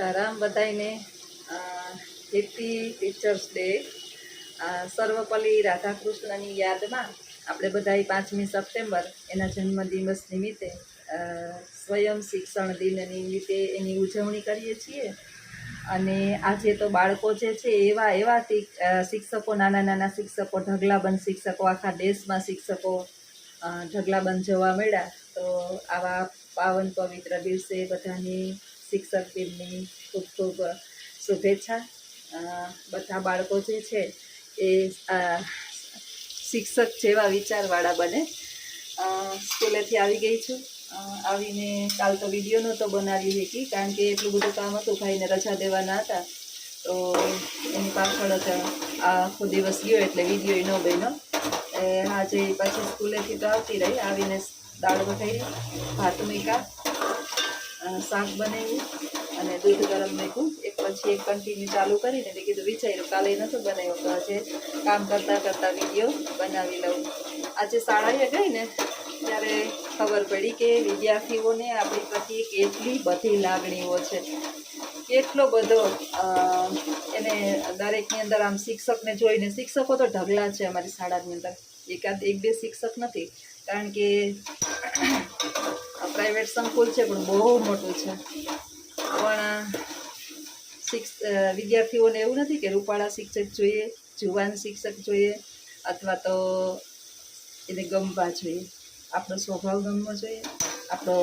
સીતારામ બધાઈને happy teachers day. Sarvepalli રાધાકૃષ્ણની યાદમાં આપણે બધાએ 5મી સપ્ટેમ્બર એના જન્મદિવસ નિમિત્તે સ્વયં શિક્ષણ દિન નિમિત્તે એની ઉજવણી કરીએ છીએ। અને આજે તો બાળકો જે છે એવા શિક્ષકો, નાના નાના શિક્ષકો, ઢગલાબંધ શિક્ષકો, આખા દેશમાં શિક્ષકો ઢગલાબંધ જોવા મળ્યા। તો આવા પાવન પવિત્ર દિવસે બધાની શિક્ષક દિનની ખૂબ ખૂબ શુભેચ્છા। બધા બાળકો જે છે એ શિક્ષક જેવા વિચારવાળા બને। સ્કૂલેથી આવી ગઈ છું, આવીને કાલ તો વિડીયો નહોતો બનાવી શકી કારણ કે એટલું બધું કામ હતું, ભાઈને રજા દેવાના હતા, તો એની પાછળ જ આખો દિવસ ગયો એટલે વિડીયો ન બન્યો। આજે પાછી સ્કૂલેથી તો આવતી રહી, આવીને દાળ વઘારી, ભાત મૂક્યા, શાક બનાવ્યું અને દૂધ ગરમ મૂક્યું, એક પછી એક કન્ટિન્યુ ચાલુ કરીને મેં કીધું વિચાર્યું કાલે નહોતું બનાવ્યું તો આજે કામ કરતાં કરતાં વિડીયો બનાવી લઉં। આજે શાળાએ ગઈ ને ત્યારે ખબર પડી કે વિદ્યાર્થીઓને આપણી પ્રત્યે કેટલી બધી લાગણીઓ છે, કેટલો બધો એને દરેકની અંદર આમ શિક્ષકને જોઈને, શિક્ષકો તો ઢગલા છે અમારી શાળાની અંદર, એક બે શિક્ષક નથી કારણ કે પ્રાઇવેટ સંકુલ છે પણ બહુ મોટું છે। પણ વિદ્યાર્થીઓને એવું નથી કે રૂપાળા શિક્ષક જોઈએ, જુવાન શિક્ષક જોઈએ, અથવા તો એને ગમવા જોઈએ, આપણો સ્વભાવ ગમવો જોઈએ, આપણો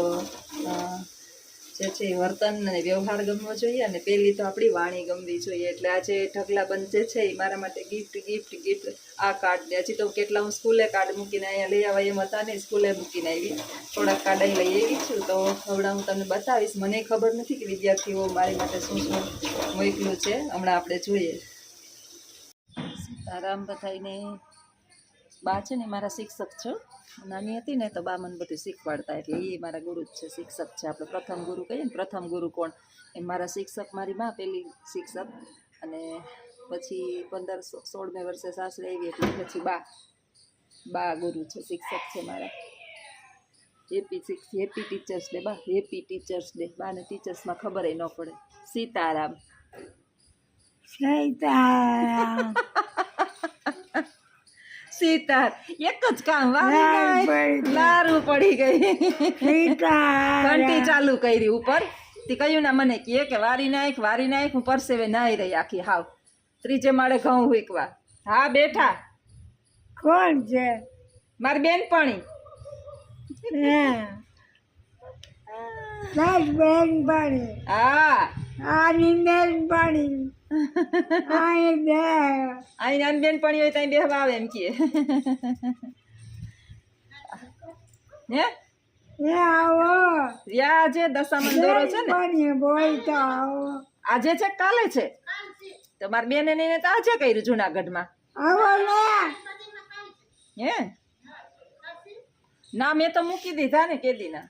જે છે વર્તન અને વ્યવહાર ગમવો જોઈએ, અને પહેલી તો આપણી વાણી ગમવી જોઈએ। એટલે આજે ઢગલાબંધ જે છે એ મારા માટે ગિફ્ટ આ કાર્ડ ને હજી તો કેટલા હું સ્કૂલે કાર્ડ મૂકીને અહીંયા લઈ આવ્યા એમ હતા ને, સ્કૂલે મૂકીને આવી, થોડાક કાર્ડ અહીં લઈ આવી છું, તો હમણાં હું તમને બતાવીશ। મને ખબર નથી કે વિદ્યાર્થીઓ મારી માટે શું શું મોકલ્યું છે, હમણાં આપણે જોઈએ। સીતારામ બધાઈને। બા છે ને મારા શિક્ષક છે, નાની હતી ને તો બા મને બધું શીખવાડતા, એટલે એ મારા ગુરુ જ છે, શિક્ષક છે। આપણે પ્રથમ ગુરુ કહીએ ને, પ્રથમ ગુરુ કોણ, એ મારા શિક્ષક, મારી મા પહેલી શિક્ષક, અને પછી 15-16 વર્ષે સાસરે આવી એટલે પછી બા ગુરુ છે, શિક્ષક છે મારા। હેપી ટીચર્સ ડે બા, હેપી ટીચર્સ ડે। બાને ટીચર્સમાં ખબર ન પડે। સીતારામ સીતાર એક જ કામ, લારું પડી ગઈ, ઘંટી ચાલુ કરી ઉપર થી કહ્યું ના મને કે વારી નાખ, હું પરસેવે નાઈ રહી આખી હાવ, ત્રીજે માળે ઘઉં હુંકવા। હા બેઠા, કોણ છે? મારી બેનપણી। બેનપણી? હા, આની બેનપણી અહીં નાની બેનપણી હોય ત્યાં બેહવા આવે એમ કે હે આવો આજે દશામન દોરો છે ને, બોલતા આવો। આજે છે કાલે છે? તમારી બેન એને તો આજે કર્યું જુનાગઢમાં। આવો હે ના, મેં તો મૂકી દીધા ને કેદીના।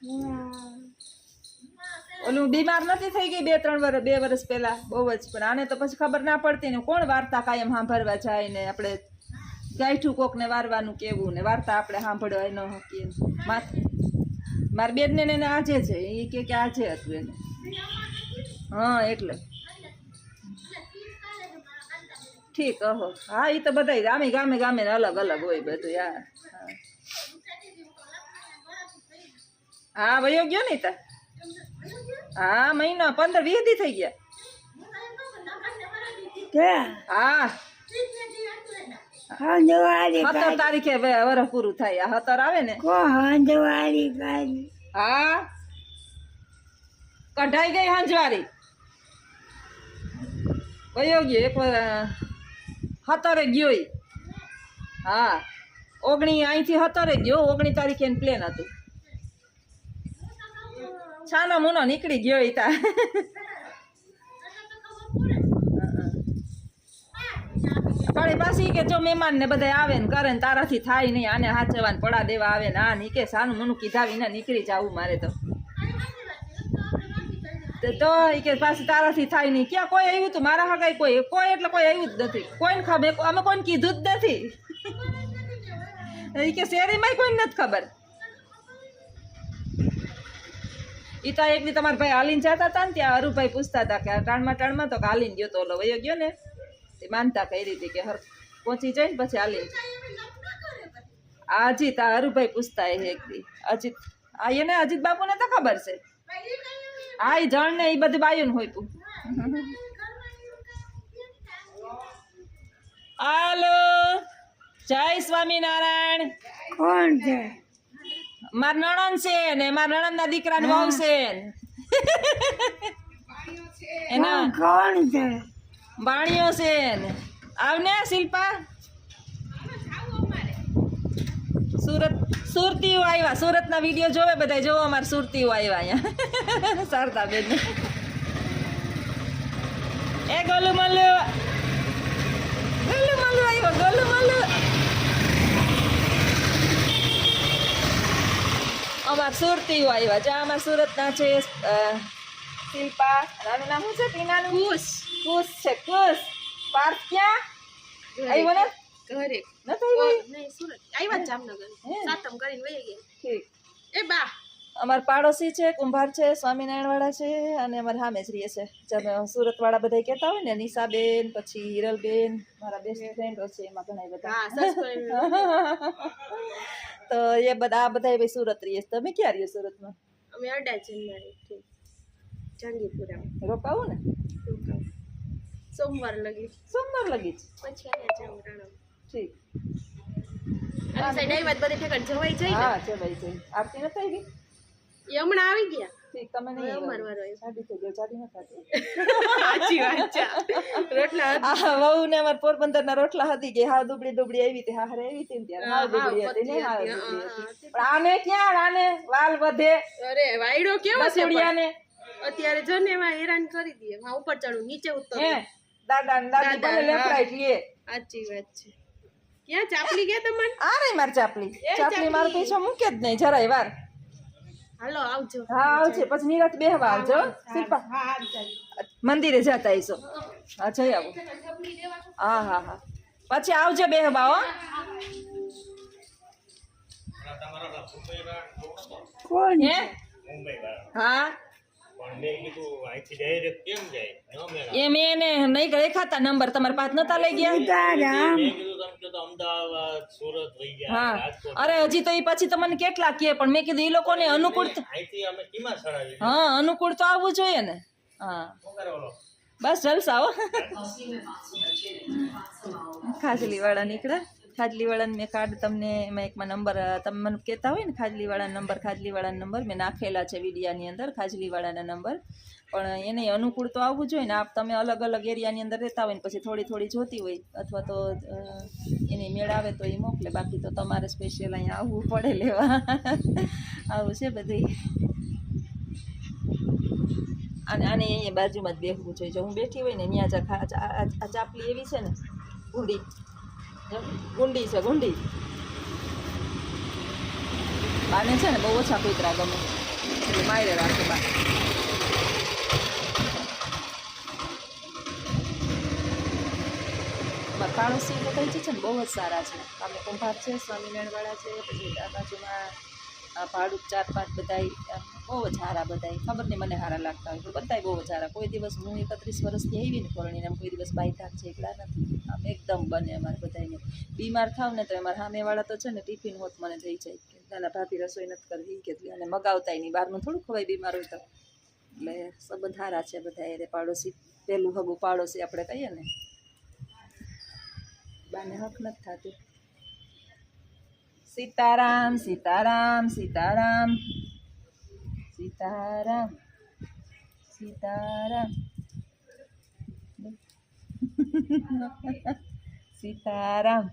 ઓલું બીમાર નથી થઈ ગઈ 2 વર્ષ પહેલા બહુ જ, પણ આને તો પછી ખબર ના પડતી ને, કોણ વાર્તા કાયમ સાંભળવા જાય ને, આપણે ગાયઠું કોકને વારવાનું કેવું ને, વાર્તા આપણે સાંભળવા ન શકીએ। મારી બેનને એને આજે છે, એ કે આજે હતું એને, હા એટલે ઠીક। ઓહો હા, એ તો બધા ગામે ગામે અલગ અલગ હોય બધું યાર। હા વયો ગયો ને તા, હા મહિનો 15-20 દી થઈ ગયા। હા 17 તારીખે વરસ પૂરું થાય, 17 આવે ને, હા કઢાઈ ગઈ હંજવારી, વયો ગયો એક વાર 17 ગયો। હા 19 અહીંથી 17 ગયો, 19 તારીખે એને પ્લેન હતું, છાનો મુનો નીકળી ગયો ઈ તા। પણ પાછી કે જો મહેમાન ને બધા આવે ને કરે ને તારાથી થાય નહીં, આને હાચવાને પડા દેવા આવે ને આ ની કે સાનું મનું કીધા વિના નીકળી જવું મારે તો ઈ કે પાછી તારાથી થાય નહીં। ક્યાં કોઈ આવ્યું હતું મારા હગાઈ? કોઈ એટલે કોઈ આવ્યું જ નથી, કોઈને ખબર, અમે કોઈને કીધું જ નથી। એ કે શેરીમાં કોઈને નથી ખબર। ઈ તો એક દી તમારા ભાઈ હાલીને જતા હતા ને ત્યાં હરુભાઈ પૂછતા હતા કે ટાણમાં તો હાલીને ગયો તો ઓલો વયો ગયો ને તે માનતા કઈ રીતે કે પહોંચી જાય ને પછી હાલીને અજીત આ હરુભાઈ પૂછતા એ એક દી અજીત આ એને અજીત બાપુને તો ખબર છે હા એ જણ ને એ બધી બાયું હોય તું હાલો જય સ્વામિનારાયણ કોણ છે મારા નણંદ છે ને મારા નણંદ ના દીકરા ને વહુ છે એના કોણ છે બાણીઓ છે ને આવને શિલ્પા સુરતીઓ આવ્યા સુરતના વિડીયો જોવે બધા જોવો અમારા સુરતીઓ આવ્યા અહીંયા શારદાબેન એ ગોલુ મલ્લુ આવ્યો ગોલુ મલ્લુ અમાર સુરતીઓ આવ્યા જો અમારા સુરતના છે શિલ્પા આનું નામ શું છે ટીનાનું કુશ છે કુશ પાર્થ ક્યાં આવ્યો ને ઘરે નથી આવ્યો નહીં સુરત આવ્યા જામનગર સાતમ કરીને વહી ગયા ઠીક એ બા અમાર પાડોશી છે કુંભાર છે સ્વામિનારાયણ વાળા છે અને અમારા સામે જ રહીએ છે જેમ સુરત વાળા બધા કહેતા હોય ને નિશાબેન પછી હિરલબેન મારા બેસ્ટ ફ્રેન્ડો છે એમાં ઘણા બધા હા સસ્પેન્ડ તો એ બધા ભાઈ સુરત રહીએ છે તમે ક્યાં રહીએ સુરતમાં અમે અડા જન્માડી ઠીક જંગીપુરા રોકાવું ને સોમવાર લગી સોમવાર લગી જ પછી અહીંયા જાઉં રાણા ઠીક અને સાઈડ આવ્યા બધે ઠેકાણ જવાઈ જાય હા છે ભાઈ છે આરતી નથી આવી ગઈ એ હમણાં આવી ગયા ઠીક તમે નહીં અમાર વારો આવ્યો. સાડી થઈ ગયો સાડી નથી થતી સાચી વાત છે રોટલા આ વહુ ને અમાર પોરબંદર ના રોટલા હતી કે હા દુબળી આવી હતી હા આવી હતી ને ત્યારે હા દુબળી હતી ને હા દુબળી હતી પણ આને ક્યાં આને વાલ વધે અરે વાયડો કેવો છે પણ? બસુડિયાને અત્યારે જો ને એમાં હેરાન કરી દે હા ઉપર ચડું નીચે ઉતર હે દાદા ને દાદી દાદા, ભલે લેફડાઈ છીએ સાચી વાત છે ક્યાં ચાપલી ગયા તમને આ નહીં માર ચાપલી ચાપલી મારો પીછો મૂકે જ નહીં જરાય વાર હાલો આવજો હા આવશે પછી નિરાત બેહવા આવજો શિલ્પા મંદિરે જતા આવીશો હા જઈ આવો હા હા હા પછી આવજો બેહવા હો કોણ હે હા એ મેં એને નહીં દેખાતા નંબર તમારા પાસ નતા લઈ ગયા સીતારામ હા અરે હજી તો એ પછી તમને કેટલા કહે પણ મેં કીધું એ લોકોને અનુકૂળ હા અનુકૂળ તો આવવું જોઈએ ને હા બસ જલસા હો ખાજલી વાળા નીકળ્યા ખાજલી વાળાને મેં કાર્ડ તમને એમાં એકમાં નંબર તમે મને કહેતા હોય ને ખાજલી વાળાનો નંબર મેં નાખેલા છે વિડીયાની અંદર ખાજલી વાળાના નંબર પણ એને અનુકૂળ તો આવવું જોઈએ ને આપ તમે અલગ અલગ એરિયાની અંદર રહેતા હોય ને પછી થોડી થોડી જોતી હોય અથવા તો એની મેળ આવે તો એ મોકલે બાકી તો તમારે સ્પેશિયલ અહીંયા આવવું પડે લેવા આવું છે બધું અને આને અહીંયા બાજુમાં જ બેસવું જોઈએ જો હું બેઠી હોય ને ત્યાં આ ચાપલી એવી છે ને ગુંડી છે ગુંડી બાને છે ને બહુ ઓછા કૂતરા ગમે એટલે મારે રાખે બા પાડોશી લોકો છે ને બહુ જ સારા છે અમે કુંભાર છે સ્વામિનારાયણ વાળા છે પછી આ બાજુમાં ભાડું 4-5 બધા બહુ જ સારા બધા ખબર નહીં મને સારા લાગતા હોય પણ બધા બહુ જ સારા કોઈ દિવસ હું 31 વર્ષથી આવી ને પરણીને કોઈ દિવસ બાયધાક છે એકલા નથી આમ એકદમ બને અમારે બધાને બીમાર થાવ ને તો અમારા સામેવાળા તો છે ને ટિફિન હોત મને થઈ જાય કે નાના ભાભી રસોઈ નથી કરવી કેટલી અને મગાવતાય નહીં બહારનું થોડું ખવાય બીમાર હોય તો એટલે સંબંધ સારા છે બધા એ પાડોશી પહેલું હગું પાડોશી આપણે કહીએ ને બાને હક નથી થતું સીતારામ સીતારામ સીતારામ સીતારામ સીતારામ સીતારામ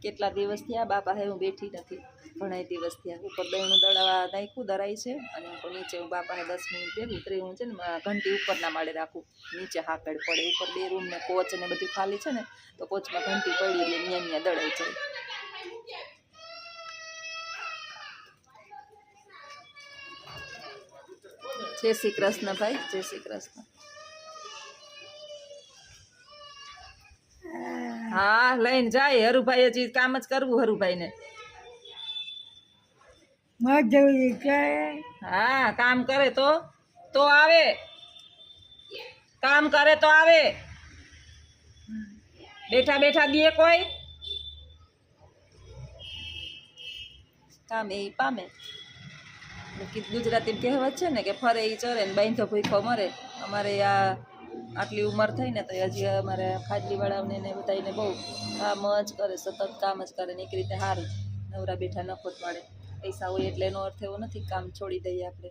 કેટલા દિવસ થયા બાપા હે હું બેઠી નથી ઘણા દિવસ થયા ઉપર દહીંનું દળવા નાખ્યું દરાઈ છે અને નીચે હું બાપાને 10 મિનિટ બે ઉતરી હું છે ને ઘંટી ઉપરના માળે રાખું નીચે હાકડ પડે ઉપર 2 રૂમ ને કોચ ને બધું ખાલી છે ને તો કોચમાં ઘંટી પડી એટલે ન્યા દળાઈ જાય જય શ્રી કૃષ્ણ ભાઈ જય શ્રી કૃષ્ણ હા લઈને જાય હરુભાઈ હજી કામ જ કરવું હરુભાઈને મજૂરી કરે હા કામ કરે તો આવે, કામ કરે તો આવે. બેઠા બેઠા દે કોઈ કામ એ પામે. ગુજરાતી કહેવત છે ને કે ફરે એ ચરે ને બાંધો ભૂખો મરે. અમારે આ આટલી ઉંમર થઈ ને તો હજી અમારે ખાટલીવાળાઓને ને બધાને બહુ કામ જ કરે, સતત કામ જ કરે ને એક રીતે સારું, નવરા બેઠા નફો જ મળે. પૈસા હોય એટલે એનો અર્થ એવો નથી કામ છોડી દઈએ, આપણે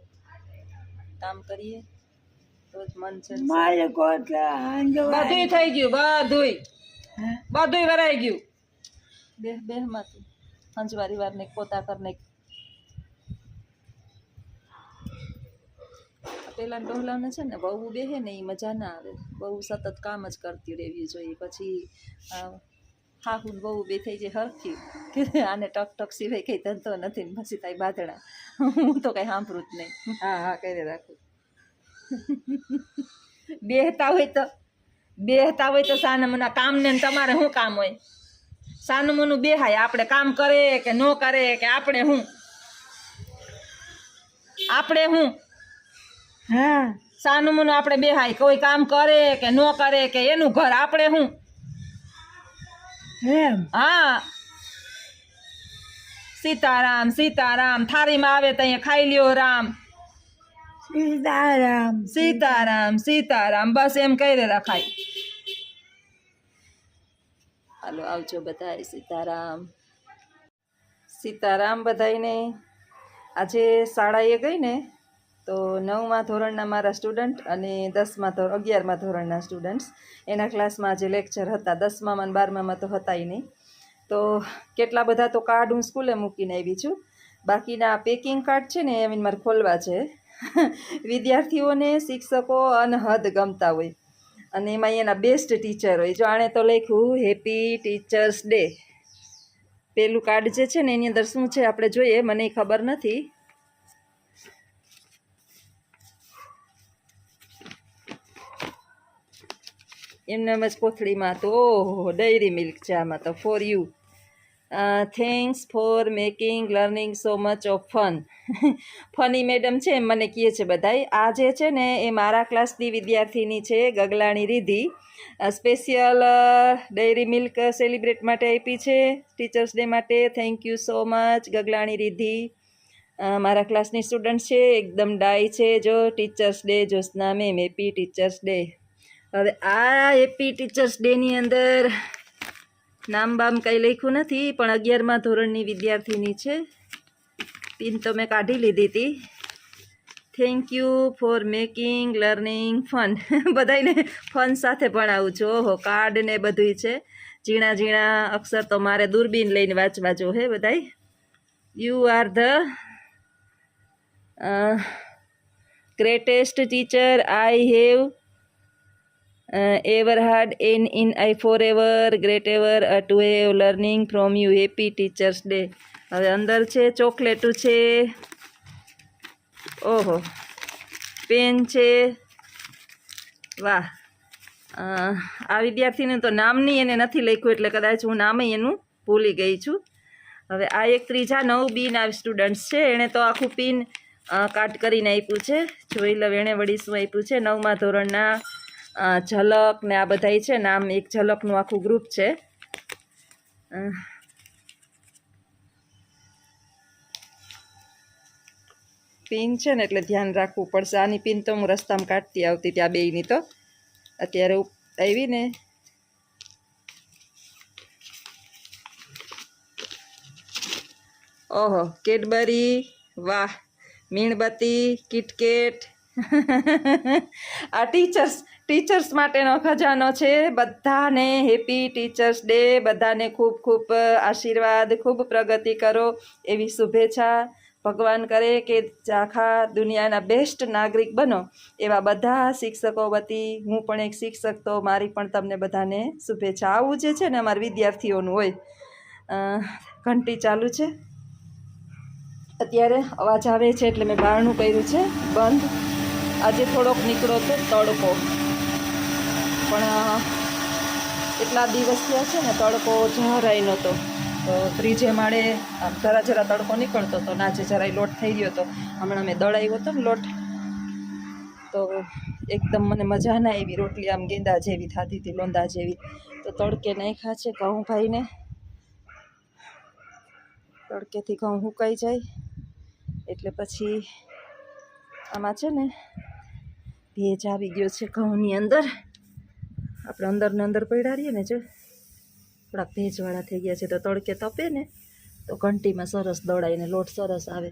કામ કરીએ તો જ મન છે. મારે કોટલા બધુંય થઈ ગયું, બધુંય વરાઈ ગયું. બે માંથી હંજવારી વાર ને પોતા કર ને પેલા ડોહલાને છે ને બહુ બેહે ને એ મજા ના આવે, બહુ સતત કામ જ કરતી રહેવી જોઈએ. પછી હાહુ બહુ બે થઈ જાય હરખી કે આને ટક ટક સિવાય કંઈ ધંધો નથી ને પછી તાઈ બાધડા. હું તો કંઈ સાંભળું જ નહીં. હા હા કરી રાખું. બેહતા હોય તો સાનામુના કામને ને તમારે શું કામ હોય? સાનુમુનું બેહાય, આપણે કામ કરે કે ન કરે કે આપણે શું હા સાનુમુનું આપણે બેહાય, કોઈ કામ કરે કે ન કરે કે એનું ઘર, આપણે શું? એમ હા સીતારામ સીતારામ, થાળીમાં આવે તો અહીંયા ખાઈ લ્યો રામ, સીતારામ સીતારામ સીતારામ, બસ એમ કહી રખાય. હાલો આવજો બધાય, સીતારામ સીતારામ બધાયને. આજે શાળાએ ગઈ ને તો 9મા ધોરણના મારા સ્ટુડન્ટ અને 11મા ધોરણના સ્ટુડન્ટ્સ એના ક્લાસમાં આજે લેક્ચર હતા. 10મામાં અને 12મામાં તો હતાય નહીં. તો કેટલા બધા તો કાર્ડ હું સ્કૂલે મૂકીને આવી છું, બાકીના પેકિંગ કાર્ડ છે ને એમ મારે ખોલવા છે. વિદ્યાર્થીઓને શિક્ષકો અનહદ ગમતા હોય અને એમાં એના બેસ્ટ ટીચર હોય. જો આણે તો લખ્યું હેપી ટીચર્સ ડે. પેલું કાર્ડ જે છે ને એની અંદર શું છે આપણે જોઈએ, મને ખબર નથી. એમને જ કોથળીમાં તો ઓહો ડેરી મિલ્ક છે આમાં તો. For you, thanks for making learning so much of fun. Funny madam છે એમ મને કહે છે બધાય. આ જે છે ને એ મારા ક્લાસની વિદ્યાર્થીની છે, Gaglani Ridhi. Special dairy milk celebrate માટે આપી છે ટીચર્સ ડે માટે. Thank you so much Gaglani Ridhi. મારા ક્લાસની સ્ટુડન્ટ છે, એકદમ ડાય છે. જો teachers day Joshna ma'am, happy teachers day. હવે આ હેપી ટીચર્સ ડેની અંદર નામ બામ કંઈ લખ્યું નથી, પણ 11મા ધોરણની વિદ્યાર્થીની છે. પિન તો મેં કાઢી લીધી હતી. Thank you for making learning fun. બધાને ફન સાથે ભણાવું છું. ઓહો કાર્ડ ને બધુંય છે, ઝીણા ઝીણા અક્ષર તો મારે દૂરબીન લઈને વાંચવા જો હે બધાય. You are the greatest teacher I have ever had in I forever great ever to have learning from you. Happy Teachers Day. હવે અંદર છે ચોકલેટું છે, ઓહો પેન છે, વાહ. આ વિદ્યાર્થીનું તો નામ નહીં એને નથી લખ્યું એટલે કદાચ હું નામે એનું ભૂલી ગઈ છું. હવે આ એક 3જા 9Bના સ્ટુડન્ટ્સ છે, એણે તો આખું પિન કાટ કરીને આપ્યું છે. જોઈ લઉં એણે વળી શું આપ્યું છે. 9મા ધોરણના ઝલક ને આ બધાય છે, નામ એક ઝલકનું આખું ગ્રુપ છે. પિન છે ને એટલે ધ્યાન રાખવું પડશે. આની પિન તો હું રસ્તામાં કાઢતી આવતી ત્યાં બેયની, તો અત્યારે આવી ને ઓહો કેડબરી, વાહ મીણબત્તી, કિટકેટ. આ ટીચર્સ માટેનો ખજાનો છે. બધાને હેપી ટીચર્સ ડે. બધાને ખૂબ ખૂબ આશીર્વાદ, ખૂબ પ્રગતિ કરો એવી શુભેચ્છા. ભગવાન કરે કે આખા દુનિયાના બેસ્ટ નાગરિક બનો એવા બધા શિક્ષકો વતી હું પણ એક શિક્ષક તો મારી પણ તમને બધાને શુભેચ્છા. આવું જે છે ને અમારા વિદ્યાર્થીઓનું હોય. ઘંટી ચાલુ છે અત્યારે, અવાજ આવે છે એટલે મેં બારણું કર્યું છે બંધ. આજે થોડોક નીકળો તો તડકો, પણ એટલા દિવસ થયા છે ને તડકો જરાય નહોતો. તો ત્રીજે માળે આમ જરા તડકો નીકળતો હતો, નાચે જરાય લોટ થઈ ગયો હતો. હમણાં મેં દળાવ્યો હતો ને લોટ, તો એકદમ મને મજા ના આવી. રોટલી આમ ગેંદા જેવી થતી હતી, લોંદા જેવી. તો તડકે નાખ્યા છે ઘઉં ભાઈને, તડકેથી ઘઉં સુકાઈ જાય એટલે પછી આમાં છે ને ભેજ આવી ગયો છે ઘઉંની અંદર. આપણે અંદરને અંદર પડ્યા રહીએ ને, જો થોડાક ભેજવાળા થઈ ગયા છે. તો તડકે તપે ને તો ઘંટીમાં સરસ દળાય ને લોટ સરસ આવે.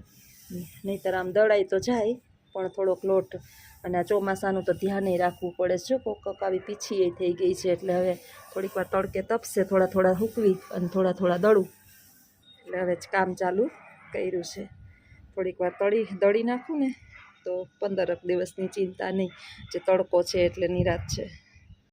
નહીંતર આમ દળાય તો જાય પણ થોડોક લોટ, અને આ ચોમાસાનું તો ધ્યાને રાખવું પડે છે. જો કોક આવી પીછી એ થઈ ગઈ છે, એટલે હવે થોડીક વાર તડકે તપશે, થોડા સૂકવી અને થોડા દળું. એટલે હવે જ કામ ચાલુ કર્યું છે. થોડીક વાર દળી નાખું ને તો 15 દિવસની ચિંતા નહીં. જે તડકો છે એટલે નિરાત છે.